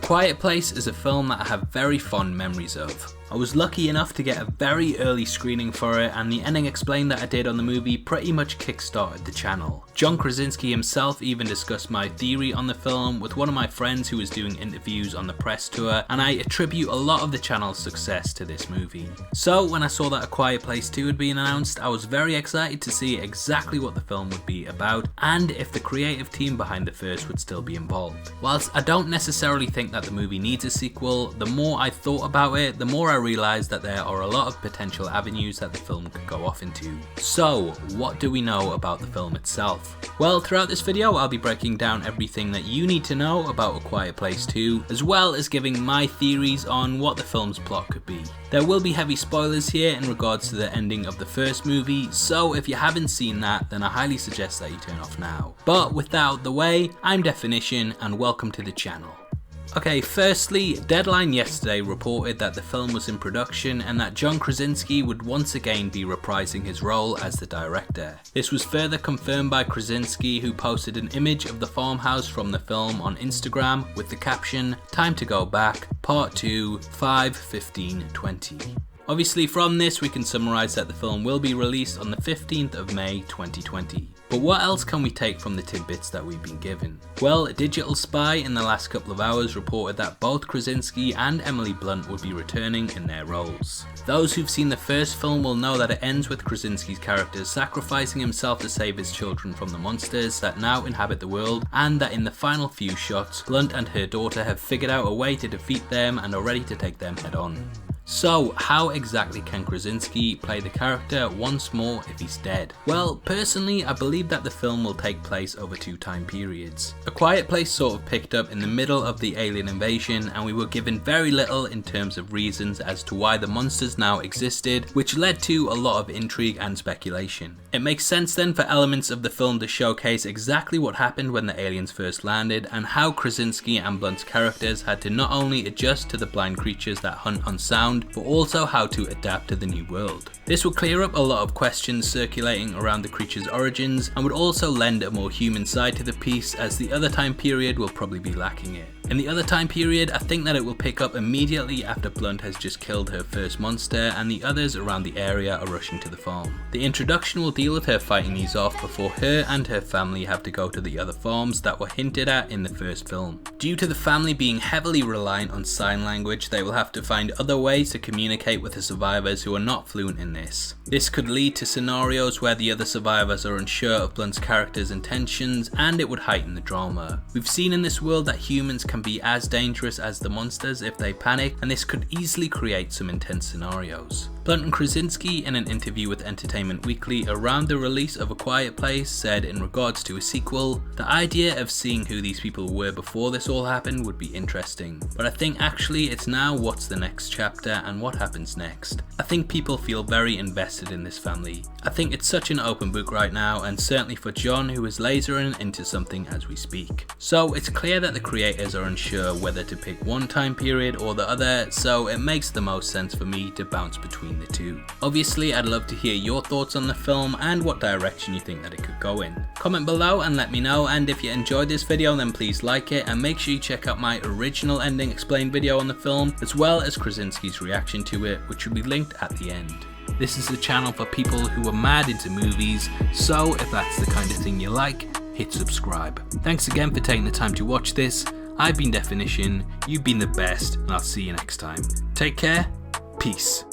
Quiet Place is a film that I have very fond memories of. I was lucky enough to get a very early screening for it, and the ending explained that I did on the movie pretty much kickstarted the channel. John Krasinski himself even discussed my theory on the film with one of my friends who was doing interviews on the press tour, and I attribute a lot of the channel's success to this movie. So when I saw that A Quiet Place 2 had been announced, I was very excited to see exactly what the film would be about, and if the creative team behind the first would still be involved. Whilst I don't necessarily think that the movie needs a sequel, the more I thought about it, the more I realised that there are a lot of potential avenues that the film could go off into. So, what do we know about the film itself? Well, throughout this video I'll be breaking down everything that you need to know about A Quiet Place 2, as well as giving my theories on what the film's plot could be. There will be heavy spoilers here in regards to the ending of the first movie, so if you haven't seen that, then I highly suggest that you turn off now. But with that out of the way, I'm Definition and welcome to the channel. Okay, firstly, Deadline yesterday reported that the film was in production and that John Krasinski would once again be reprising his role as the director. This was further confirmed by Krasinski, who posted an image of the farmhouse from the film on Instagram with the caption, "Time to go back, part 2, 5/15/20. Obviously from this we can summarise that the film will be released on the 15th of May 2020. But what else can we take from the tidbits that we've been given? Well, Digital Spy in the last couple of hours reported that both Krasinski and Emily Blunt would be returning in their roles. Those who've seen the first film will know that it ends with Krasinski's character sacrificing himself to save his children from the monsters that now inhabit the world, and that in the final few shots, Blunt and her daughter have figured out a way to defeat them and are ready to take them head on. So, how exactly can Krasinski play the character once more if he's dead? Well, personally, I believe that the film will take place over 2 time periods. A Quiet Place sort of picked up in the middle of the alien invasion, and we were given very little in terms of reasons as to why the monsters now existed, which led to a lot of intrigue and speculation. It makes sense then for elements of the film to showcase exactly what happened when the aliens first landed, and how Krasinski and Blunt's characters had to not only adjust to the blind creatures that hunt on sound, but also how to adapt to the new world. This will clear up a lot of questions circulating around the creature's origins, and would also lend a more human side to the piece, as the other time period will probably be lacking it. In the other time period, I think that it will pick up immediately after Blunt has just killed her first monster and the others around the area are rushing to the farm. The introduction will deal with her fighting these off before her and her family have to go to the other farms that were hinted at in the first film. Due to the family being heavily reliant on sign language, they will have to find other ways to communicate with the survivors who are not fluent in this. This could lead to scenarios where the other survivors are unsure of Blunt's character's intentions, and it would heighten the drama. We've seen in this world that humans can be as dangerous as the monsters if they panic, and this could easily create some intense scenarios. Blunt and Krasinski, in an interview with Entertainment Weekly around the release of A Quiet Place, said in regards to a sequel, "The idea of seeing who these people were before this all happened would be interesting, but I think actually it's now what's the next chapter and what happens next. I think people feel very invested in this family. I think it's such an open book right now, and certainly for John, who is lasering into something as we speak." So it's clear that the creators are unsure whether to pick one time period or the other, so it makes the most sense for me to bounce between the two. Obviously, I'd love to hear your thoughts on the film and what direction you think that it could go in. Comment below and let me know, and if you enjoyed this video then please like it, and make sure you check out my original ending explained video on the film, as well as Krasinski's reaction to it, which will be linked at the end. This is a channel for people who are mad into movies, so if that's the kind of thing you like, hit subscribe. Thanks again for taking the time to watch this. I've been Definition, you've been the best, and I'll see you next time. Take care, peace.